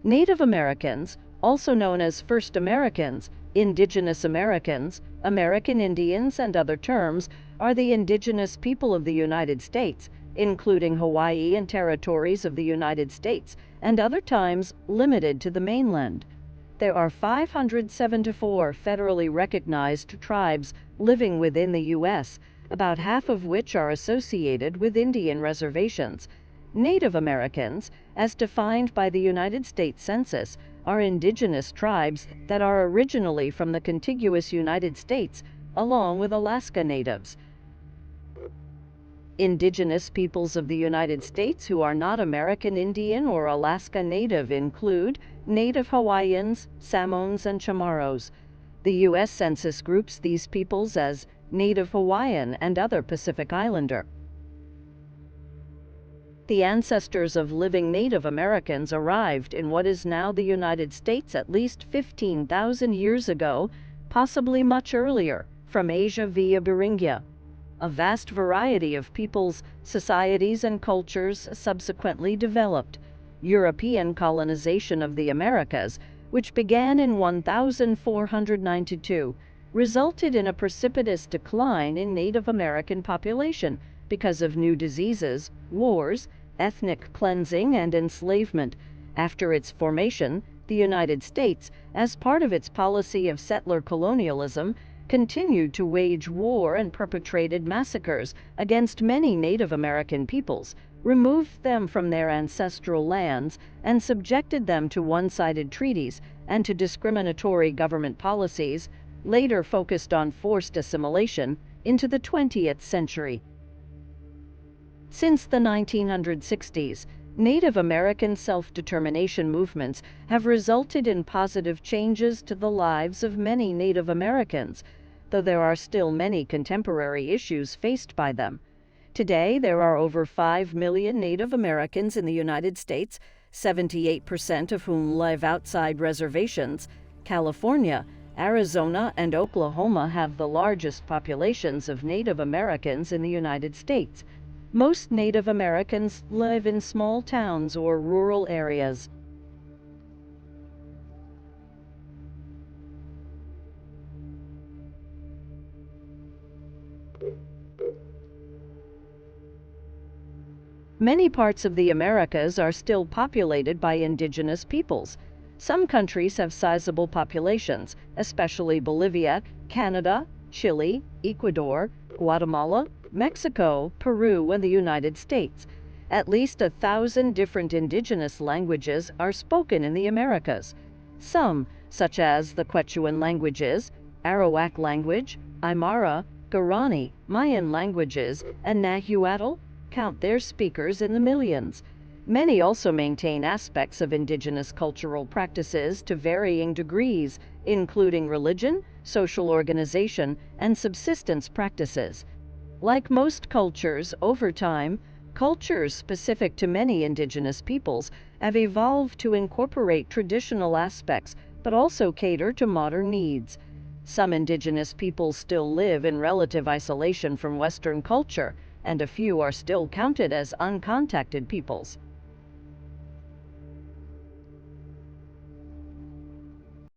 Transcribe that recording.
Native Americans, also known as First Americans, Indigenous Americans, American Indians, and other terms, are the indigenous people of the United States, including Hawaii and territories of the United States, and other times limited to the mainland. There are 574 federally recognized tribes living within the U.S., about half of which are associated with Indian reservations. Native Americans, as defined by the United States Census, are indigenous tribes that are originally from the contiguous United States, along with Alaska Natives. Indigenous peoples of the United States who are not American Indian or Alaska Native include Native Hawaiians, Samoans, and Chamorros. The U.S. Census groups these peoples as Native Hawaiian and other Pacific Islander. The ancestors of living Native Americans arrived in what is now the United States at least 15,000 years ago, possibly much earlier, from Asia via Beringia. A vast variety of peoples, societies, and cultures subsequently developed. European colonization of the Americas, which began in 1492, resulted in a precipitous decline in Native American population because of new diseases, wars, ethnic cleansing, and enslavement. After its formation, the United States, as part of its policy of settler colonialism, continued to wage war and perpetrated massacres against many Native American peoples, removed them from their ancestral lands, and subjected them to one-sided treaties and to discriminatory government policies, later focused on forced assimilation, into the 20th century. Since the 1960s, Native American self-determination movements have resulted in positive changes to the lives of many Native Americans, though there are still many contemporary issues faced by them. Today, there are over 5 million Native Americans in the United States, 78% of whom live outside reservations. California, Arizona, and Oklahoma have the largest populations of Native Americans in the United States. Most Native Americans live in small towns or rural areas. Many parts of the Americas are still populated by indigenous peoples. Some countries have sizable populations, especially Bolivia, Canada, Chile, Ecuador, Guatemala, Mexico, Peru, and the United States. At least 1,000 different indigenous languages are spoken in the Americas. Some, such as the Quechuan languages, Arawak language, Aymara, Guarani, Mayan languages, and Nahuatl, count their speakers in the millions. Many also maintain aspects of indigenous cultural practices to varying degrees, including religion, social organization, and subsistence practices. Like most cultures, over time, cultures specific to many indigenous peoples have evolved to incorporate traditional aspects, but also cater to modern needs. Some indigenous peoples still live in relative isolation from Western culture, and a few are still counted as uncontacted peoples.